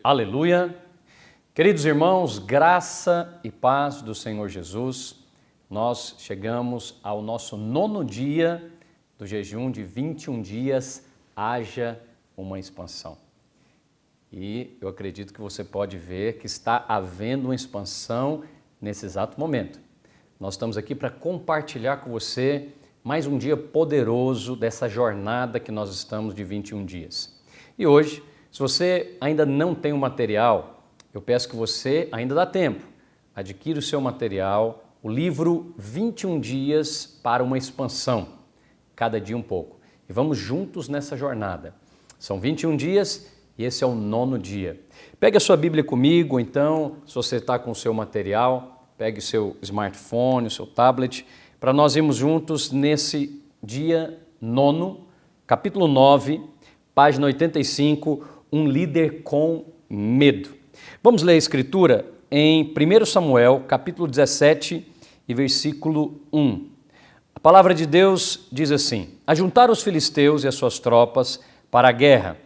Aleluia! Queridos irmãos, graça e paz do Senhor Jesus, nós chegamos ao nosso 9º dia do jejum de 21 dias, haja uma expansão. E eu acredito que você pode ver que está havendo uma expansão nesse exato momento. Nós estamos aqui para compartilhar com você mais um dia poderoso dessa jornada que nós estamos de 21 dias. E hoje, se você ainda não tem o material, eu peço que você, ainda dá tempo, adquira o seu material, o livro 21 dias para uma expansão, cada dia um pouco. E vamos juntos nessa jornada. São 21 dias e esse é o 9º dia. Pegue a sua Bíblia comigo, então, se você está com o seu material, pegue o seu smartphone, o seu tablet, para nós irmos juntos nesse dia 9º, capítulo 9, página 85, um líder com medo. Vamos ler a Escritura em 1 Samuel, capítulo 17 e versículo 1. A palavra de Deus diz assim: Ajuntaram os filisteus e as suas tropas para a guerra,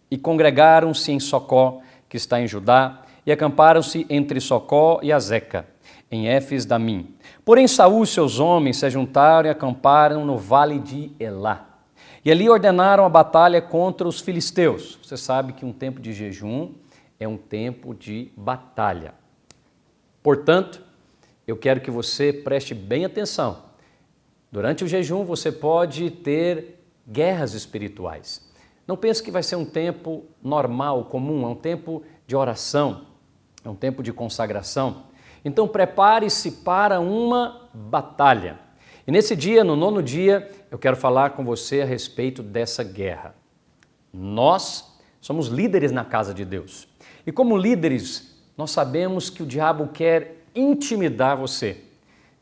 e congregaram-se em Socó, que está em Judá, e acamparam-se entre Socó e Azeca, em Éfes-Damim. Porém Saul e seus homens se ajuntaram e acamparam no vale de Elá. E ali ordenaram a batalha contra os filisteus. Você sabe que um tempo de jejum é um tempo de batalha. Portanto, eu quero que você preste bem atenção. Durante o jejum você pode ter guerras espirituais. Não pense que vai ser um tempo normal, comum, é um tempo de oração, é um tempo de consagração. Então prepare-se para uma batalha. E nesse dia, no 9º dia, eu quero falar com você a respeito dessa guerra. Nós somos líderes na casa de Deus. E como líderes, nós sabemos que o diabo quer intimidar você.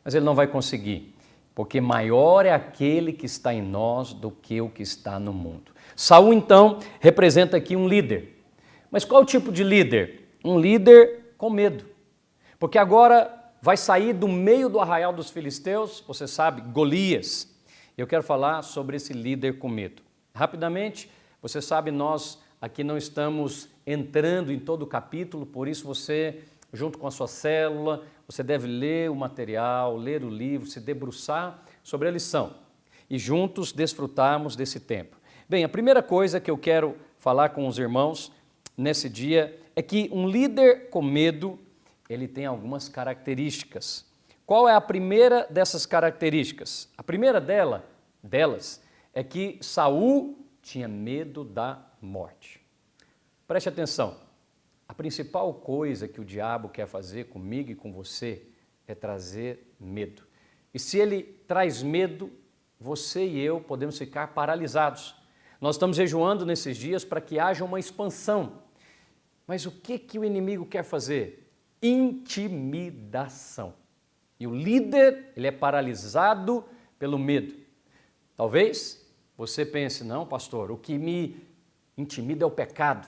Mas ele não vai conseguir, porque maior é aquele que está em nós do que o que está no mundo. Saul, então, representa aqui um líder. Mas qual tipo de líder? Um líder com medo. Porque agora vai sair do meio do arraial dos filisteus, você sabe, Golias. Eu quero falar sobre esse líder com medo. Rapidamente, você sabe, nós aqui não estamos entrando em todo o capítulo, por isso você, junto com a sua célula, você deve ler o material, ler o livro, se debruçar sobre a lição e juntos desfrutarmos desse tempo. Bem, a primeira coisa que eu quero falar com os irmãos nesse dia é que um líder com medo, ele tem algumas características. Qual é a primeira dessas características? A primeira delas é que Saul tinha medo da morte. Preste atenção, a principal coisa que o diabo quer fazer comigo e com você é trazer medo. E se ele traz medo, você e eu podemos ficar paralisados. Nós estamos jejuando nesses dias para que haja uma expansão. Mas o que o inimigo quer fazer? Intimidação. E o líder, ele é paralisado pelo medo. Talvez você pense, não, pastor, o que me intimida é o pecado.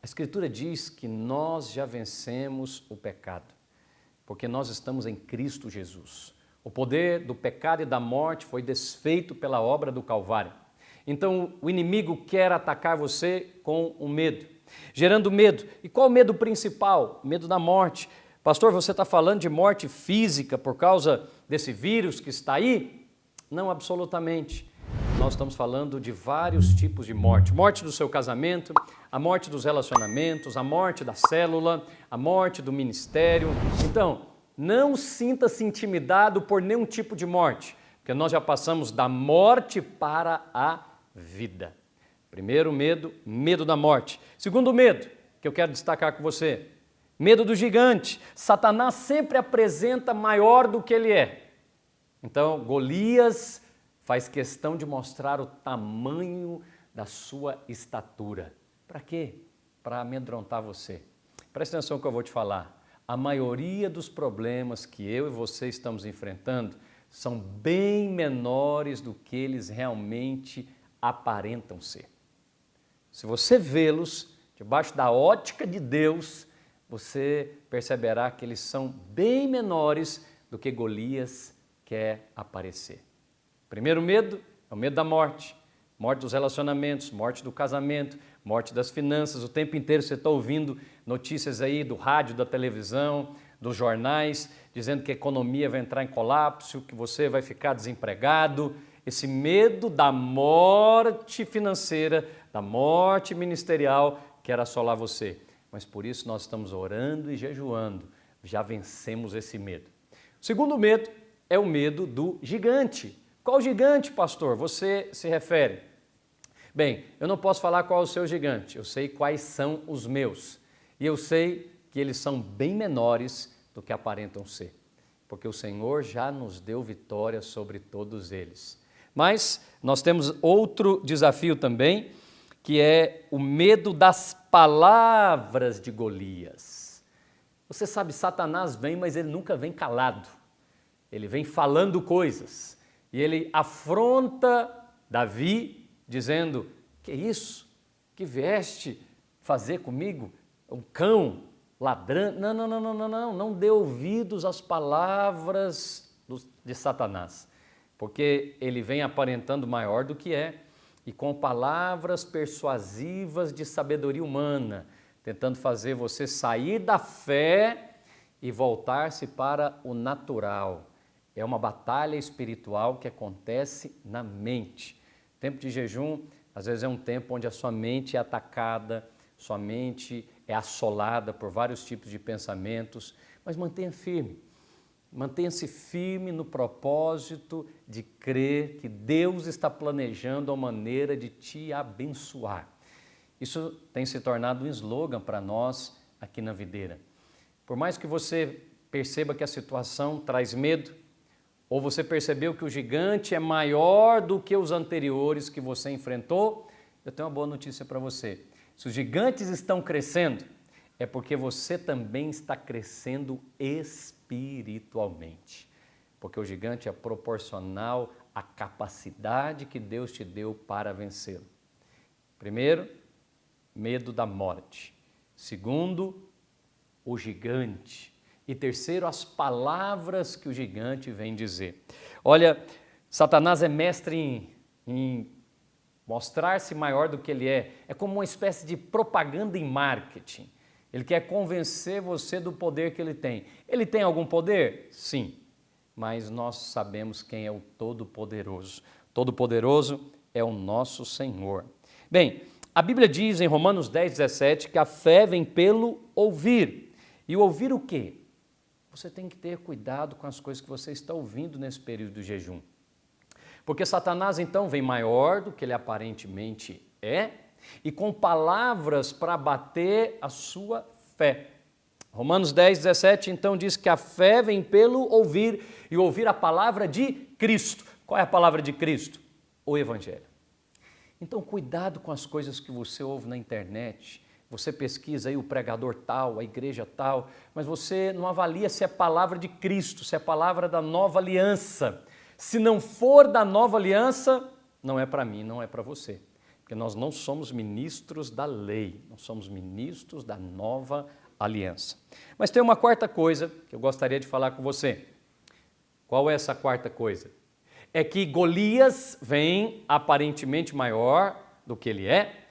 A Escritura diz que nós já vencemos o pecado, porque nós estamos em Cristo Jesus. O poder do pecado e da morte foi desfeito pela obra do Calvário. Então, o inimigo quer atacar você com o medo, gerando medo. E qual o medo principal? O medo da morte. Pastor, você está falando de morte física por causa desse vírus que está aí? Não, absolutamente. Nós estamos falando de vários tipos de morte. Morte do seu casamento, a morte dos relacionamentos, a morte da célula, a morte do ministério. Então, não sinta-se intimidado por nenhum tipo de morte, porque nós já passamos da morte para a vida. Primeiro medo, medo da morte. Segundo medo, que eu quero destacar com você, medo do gigante. Satanás sempre apresenta maior do que ele é. Então, Golias faz questão de mostrar o tamanho da sua estatura. Para quê? Para amedrontar você. Presta atenção no que eu vou te falar. A maioria dos problemas que eu e você estamos enfrentando são bem menores do que eles realmente aparentam ser. Se você vê-los debaixo da ótica de Deus, você perceberá que eles são bem menores do que Golias quer aparecer. Primeiro medo é o medo da morte. morte dos relacionamentos, morte do casamento, morte das finanças. O tempo inteiro você está ouvindo notícias aí do rádio, da televisão, dos jornais, dizendo que a economia vai entrar em colapso, que você vai ficar desempregado. Esse medo da morte financeira, da morte ministerial, quer assolar você. Mas por isso nós estamos orando e jejuando. Já vencemos esse medo. O segundo medo é o medo do gigante. Qual gigante, pastor, você se refere? Bem, eu não posso falar qual é o seu gigante, eu sei quais são os meus. E eu sei que eles são bem menores do que aparentam ser, porque o Senhor já nos deu vitória sobre todos eles. Mas nós temos outro desafio também, que é o medo das palavras de Golias. Você sabe, Satanás vem, mas ele nunca vem calado. Ele vem falando coisas. E ele afronta Davi, dizendo: que isso? Que vieste fazer comigo? Um cão, ladrão? Não dê ouvidos às palavras de Satanás, porque ele vem aparentando maior do que é, e com palavras persuasivas de sabedoria humana, tentando fazer você sair da fé e voltar-se para o natural. É uma batalha espiritual que acontece na mente. O tempo de jejum, às vezes, é um tempo onde a sua mente é atacada, sua mente é assolada por vários tipos de pensamentos, mas mantenha firme. Mantenha-se firme no propósito de crer que Deus está planejando a maneira de te abençoar. Isso tem se tornado um slogan para nós aqui na Videira. Por mais que você perceba que a situação traz medo, ou você percebeu que o gigante é maior do que os anteriores que você enfrentou, eu tenho uma boa notícia para você. Se os gigantes estão crescendo, é porque você também está crescendo espiritualmente. Porque o gigante é proporcional à capacidade que Deus te deu para vencê-lo. Primeiro, medo da morte. Segundo, o gigante. E terceiro, as palavras que o gigante vem dizer. Olha, Satanás é mestre em mostrar-se maior do que ele é. É como uma espécie de propaganda em marketing. Ele quer convencer você do poder que ele tem. Ele tem algum poder? Sim, mas nós sabemos quem é o Todo-Poderoso. Todo-Poderoso é o nosso Senhor. Bem, a Bíblia diz em Romanos 10:17 que a fé vem pelo ouvir. E ouvir o quê? Você tem que ter cuidado com as coisas que você está ouvindo nesse período de jejum. Porque Satanás, então, vem maior do que ele aparentemente é e com palavras para bater a sua fé. Romanos 10:17, então, diz que a fé vem pelo ouvir e ouvir a palavra de Cristo. Qual é a palavra de Cristo? O Evangelho. Então, cuidado com as coisas que você ouve na internet. Você pesquisa aí o pregador tal, a igreja tal, mas você não avalia se é palavra de Cristo, se é palavra da nova aliança. Se não for da nova aliança, não é para mim, não é para você. Porque nós não somos ministros da lei, nós somos ministros da nova aliança. Mas tem uma quarta coisa que eu gostaria de falar com você. Qual é essa quarta coisa? É que Golias vem aparentemente maior do que ele é,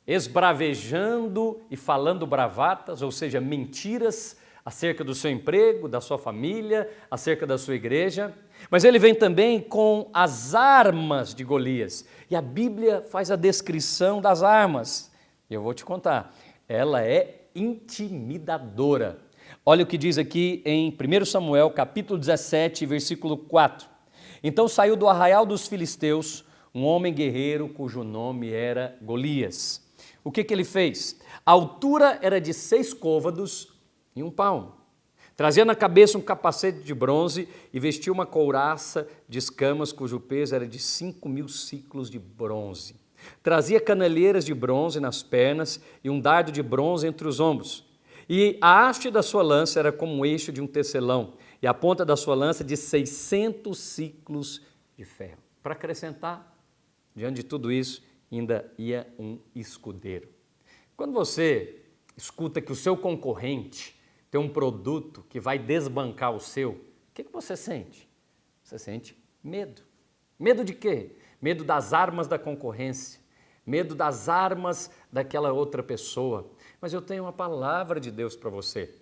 esbravejando e falando bravatas, ou seja, mentiras acerca do seu emprego, da sua família, acerca da sua igreja. Mas ele vem também com as armas de Golias. E a Bíblia faz a descrição das armas. E eu vou te contar, ela é intimidadora. Olha o que diz aqui em 1 Samuel, capítulo 17, versículo 4. Então saiu do arraial dos filisteus um homem guerreiro cujo nome era Golias. O que ele fez? A altura era de 6 côvados e 1 palmo. Trazia na cabeça um capacete de bronze e vestia uma couraça de escamas cujo peso era de 5.000 ciclos de bronze. Trazia canelheiras de bronze nas pernas e um dardo de bronze entre os ombros. E a haste da sua lança era como o eixo de um tecelão e a ponta da sua lança de 600 ciclos de ferro. Para acrescentar, diante de tudo isso, ainda ia um escudeiro. Quando você escuta que o seu concorrente tem um produto que vai desbancar o seu, o que você sente? Você sente medo. Medo de quê? medo das armas da concorrência, medo das armas daquela outra pessoa. Mas eu tenho uma palavra de Deus para você.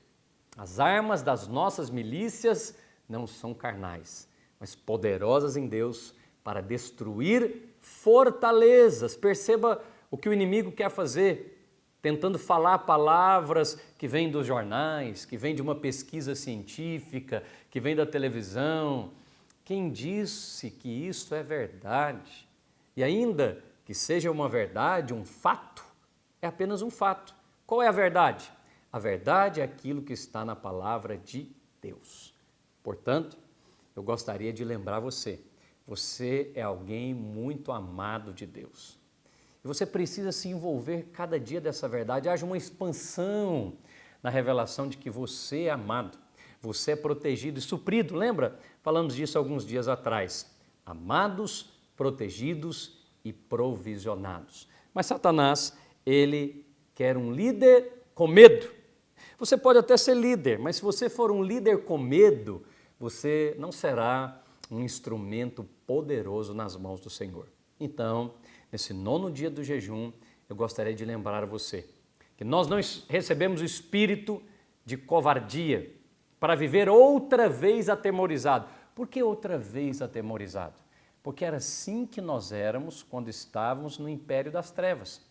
As armas das nossas milícias não são carnais, mas poderosas em Deus para destruir fortalezas. Perceba o que o inimigo quer fazer, tentando falar palavras que vêm dos jornais, que vêm de uma pesquisa científica, que vêm da televisão. Quem disse que isso é verdade? E ainda que seja uma verdade, um fato, é apenas um fato. Qual é a verdade? A verdade é aquilo que está na palavra de Deus. Portanto, eu gostaria de lembrar você é alguém muito amado de Deus. E você precisa se envolver cada dia dessa verdade. Haja uma expansão na revelação de que você é amado, você é protegido e suprido. Lembra? Falamos disso alguns dias atrás. Amados, protegidos e provisionados. Mas Satanás, ele quer um líder com medo. Você pode até ser líder, mas se você for um líder com medo, você não será um instrumento poderoso nas mãos do Senhor. Então, nesse 9º dia do jejum, eu gostaria de lembrar a você que nós não recebemos o espírito de covardia para viver outra vez atemorizado. Por que outra vez atemorizado? Porque era assim que nós éramos quando estávamos no império das trevas.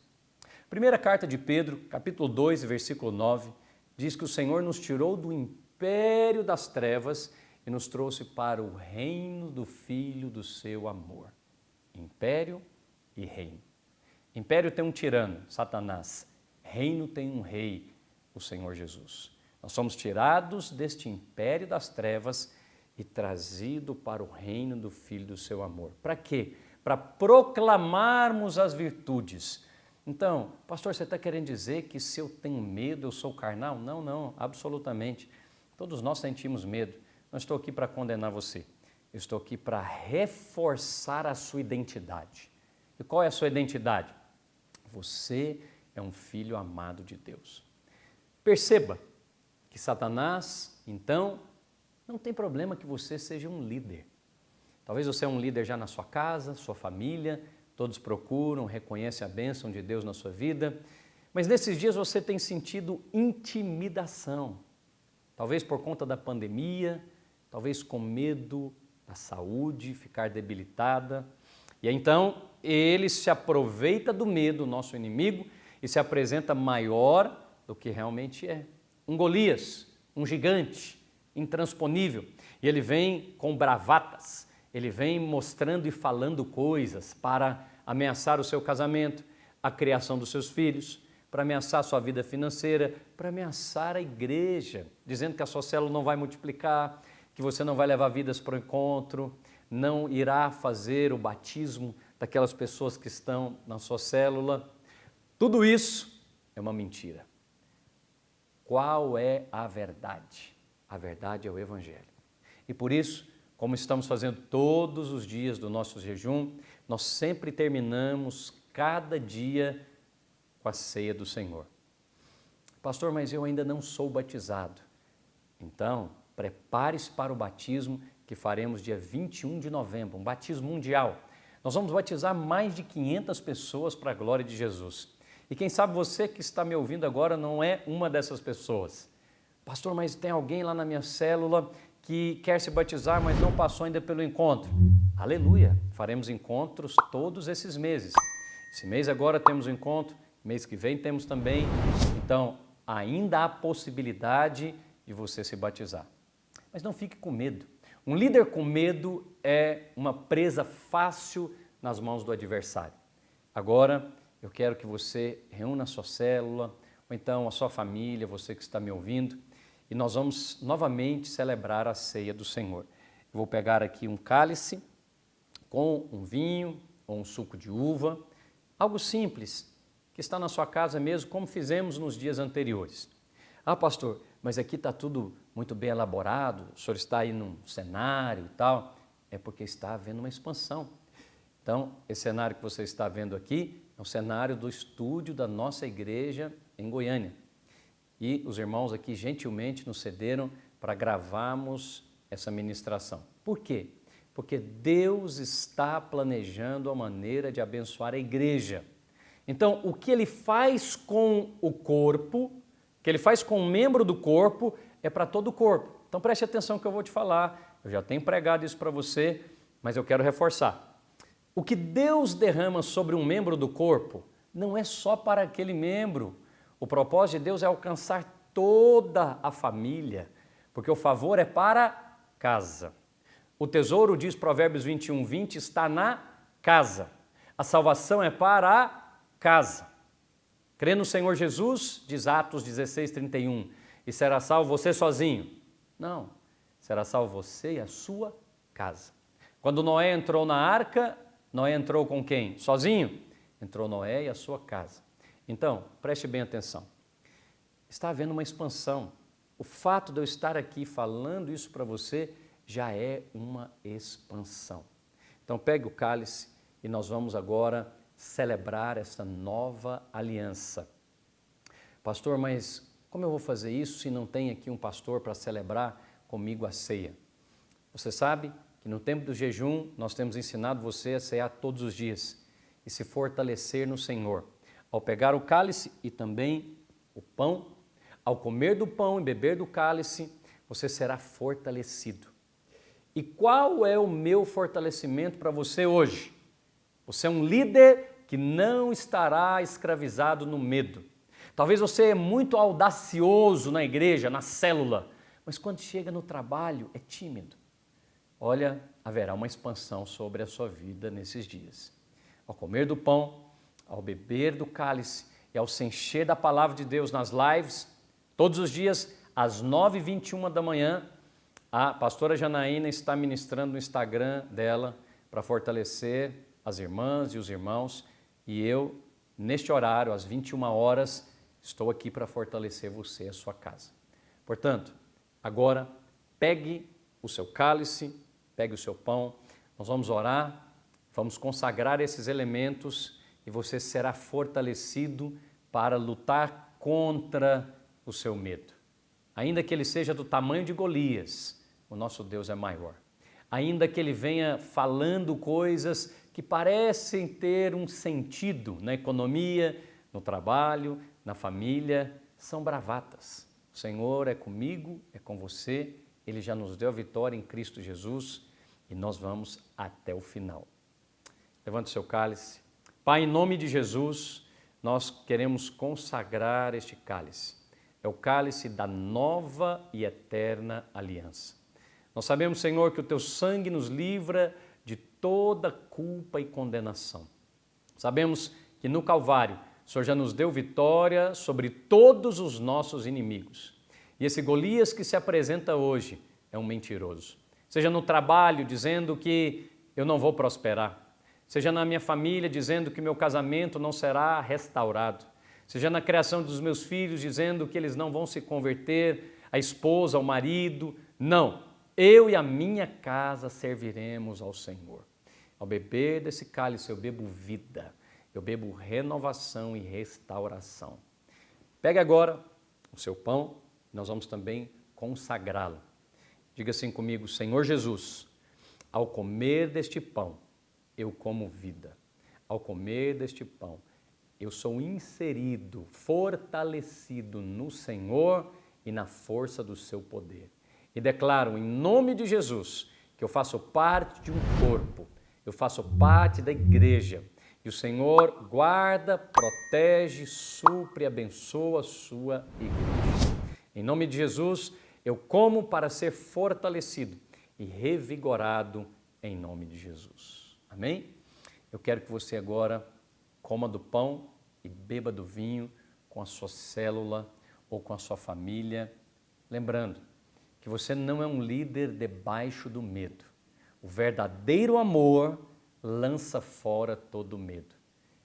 Primeira carta de Pedro, capítulo 2, versículo 9, diz que o Senhor nos tirou do império das trevas e nos trouxe para o reino do Filho do seu amor. Império e reino. Império tem um tirano, Satanás. Reino tem um rei, o Senhor Jesus. Nós somos tirados deste império das trevas e trazidos para o reino do Filho do seu amor. Para quê? Para proclamarmos as virtudes. Então, pastor, você está querendo dizer que se eu tenho medo, eu sou carnal? Não, não, absolutamente. Todos nós sentimos medo. Não estou aqui para condenar você. Eu estou aqui para reforçar a sua identidade. E qual é a sua identidade? Você é um filho amado de Deus. Perceba que Satanás, então, não tem problema que você seja um líder. Talvez você é um líder já na sua casa, sua família, todos procuram, reconhecem a bênção de Deus na sua vida, mas nesses dias você tem sentido intimidação, talvez por conta da pandemia, talvez com medo da saúde ficar debilitada, e então ele se aproveita do medo, nosso inimigo, e se apresenta maior do que realmente é. Um Golias, um gigante, intransponível, e ele vem com bravatas, ele vem mostrando e falando coisas para ameaçar o seu casamento, a criação dos seus filhos, para ameaçar a sua vida financeira, para ameaçar a igreja, dizendo que a sua célula não vai multiplicar, que você não vai levar vidas para o encontro, não irá fazer o batismo daquelas pessoas que estão na sua célula. Tudo isso é uma mentira. Qual é a verdade? A verdade é o Evangelho. E por isso, como estamos fazendo todos os dias do nosso jejum, nós sempre terminamos cada dia com a ceia do Senhor. Pastor, mas eu ainda não sou batizado. Então, prepare-se para o batismo que faremos dia 21 de novembro, um batismo mundial. Nós vamos batizar mais de 500 pessoas para a glória de Jesus. E quem sabe você que está me ouvindo agora não é uma dessas pessoas. Pastor, mas tem alguém lá na minha célula que quer se batizar, mas não passou ainda pelo encontro. Aleluia! Faremos encontros todos esses meses. Esse mês agora temos um encontro, mês que vem temos também. Então, ainda há possibilidade de você se batizar. Mas não fique com medo. Um líder com medo é uma presa fácil nas mãos do adversário. Agora, eu quero que você reúna a sua célula, ou então a sua família, você que está me ouvindo, e nós vamos novamente celebrar a ceia do Senhor. Eu vou pegar aqui um cálice com um vinho ou um suco de uva, algo simples, que está na sua casa mesmo, como fizemos nos dias anteriores. Ah, pastor, mas aqui está tudo muito bem elaborado, o senhor está aí num cenário e tal. É porque está havendo uma expansão. Então, esse cenário que você está vendo aqui é o cenário do estúdio da nossa igreja em Goiânia. E os irmãos aqui gentilmente nos cederam para gravarmos essa ministração. Por quê? Porque Deus está planejando a maneira de abençoar a igreja. Então, o que Ele faz com o corpo, o que Ele faz com um membro do corpo, é para todo o corpo. Então, preste atenção no que eu vou te falar. Eu já tenho pregado isso para você, mas eu quero reforçar. O que Deus derrama sobre um membro do corpo não é só para aquele membro. O propósito de Deus é alcançar toda a família, porque o favor é para casa. O tesouro, diz Provérbios 21:20, está na casa. A salvação é para a casa. Crê no Senhor Jesus, diz Atos 16:31, e será salvo você sozinho? Não, será salvo você e a sua casa. Quando Noé entrou na arca, Noé entrou com quem? Sozinho? Entrou Noé e a sua casa. Então, preste bem atenção. Está havendo uma expansão. O fato de eu estar aqui falando isso para você já é uma expansão. Então, pegue o cálice e nós vamos agora celebrar essa nova aliança. Pastor, mas como eu vou fazer isso se não tem aqui um pastor para celebrar comigo a ceia? Você sabe que no tempo do jejum nós temos ensinado você a cear todos os dias e se fortalecer no Senhor. Ao pegar o cálice e também o pão, ao comer do pão e beber do cálice, você será fortalecido. E qual é o meu fortalecimento para você hoje? Você é um líder que não estará escravizado no medo. Talvez você é muito audacioso na igreja, na célula, mas quando chega no trabalho é tímido. Olha, haverá uma expansão sobre a sua vida nesses dias. Ao comer do pão, ao beber do cálice e ao se encher da palavra de Deus nas lives, todos os dias às 9h21 da manhã, a pastora Janaína está ministrando no Instagram dela para fortalecer as irmãs e os irmãos, e eu, neste horário, às 21 horas, estou aqui para fortalecer você e a sua casa. Portanto, agora pegue o seu cálice, pegue o seu pão, nós vamos orar, vamos consagrar esses elementos e você será fortalecido para lutar contra o seu medo. Ainda que ele seja do tamanho de Golias, o nosso Deus é maior. Ainda que ele venha falando coisas que parecem ter um sentido na economia, no trabalho, na família, são bravatas. O Senhor é comigo, é com você, Ele já nos deu a vitória em Cristo Jesus e nós vamos até o final. Levante o seu cálice. Pai, em nome de Jesus, nós queremos consagrar este cálice. É o cálice da nova e eterna aliança. Nós sabemos, Senhor, que o Teu sangue nos livra de toda culpa e condenação. Sabemos que no Calvário o Senhor já nos deu vitória sobre todos os nossos inimigos. E esse Golias que se apresenta hoje é um mentiroso. Seja no trabalho dizendo que eu não vou prosperar. Seja na minha família dizendo que meu casamento não será restaurado. Seja na criação dos meus filhos dizendo que eles não vão se converter, a esposa, ao marido. Não. Eu e a minha casa serviremos ao Senhor. Ao beber desse cálice eu bebo vida, eu bebo renovação e restauração. Pegue agora o seu pão, nós vamos também consagrá-lo. Diga assim comigo: Senhor Jesus, ao comer deste pão, eu como vida. Ao comer deste pão, eu sou inserido, fortalecido no Senhor e na força do seu poder. E declaro em nome de Jesus que eu faço parte de um corpo, eu faço parte da igreja. E o Senhor guarda, protege, supre e abençoa a sua igreja. Em nome de Jesus, eu como para ser fortalecido e revigorado em nome de Jesus. Amém? Eu quero que você agora coma do pão e beba do vinho com a sua célula ou com a sua família. Lembrando que você não é um líder debaixo do medo. O verdadeiro amor lança fora todo medo.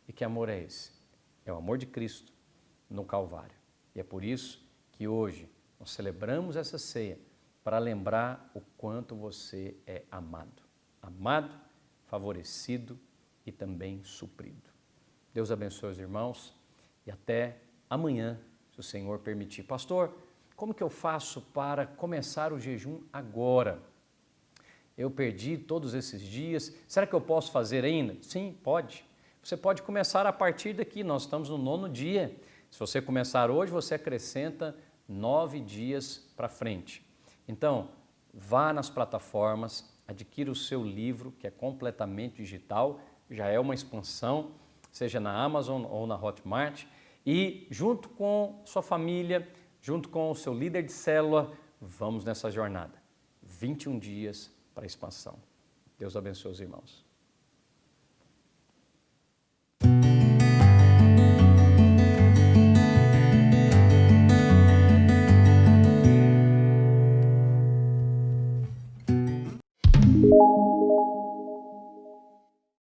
E que amor é esse? É o amor de Cristo no Calvário. E é por isso que hoje nós celebramos essa ceia para lembrar o quanto você é amado. Amado, favorecido e também suprido. Deus abençoe os irmãos e até amanhã, se o Senhor permitir. Pastor, como que eu faço para começar o jejum agora? eu perdi todos esses dias, será que eu posso fazer ainda? Sim, pode. Você pode começar a partir daqui, nós estamos no 9º dia. Se você começar hoje, você acrescenta 9 dias para frente. Então, vá nas plataformas, adquira o seu livro, que é completamente digital, já é uma expansão, seja na Amazon ou na Hotmart, e junto com sua família, junto com o seu líder de célula, vamos nessa jornada. 21 dias para a expansão. Deus abençoe os irmãos.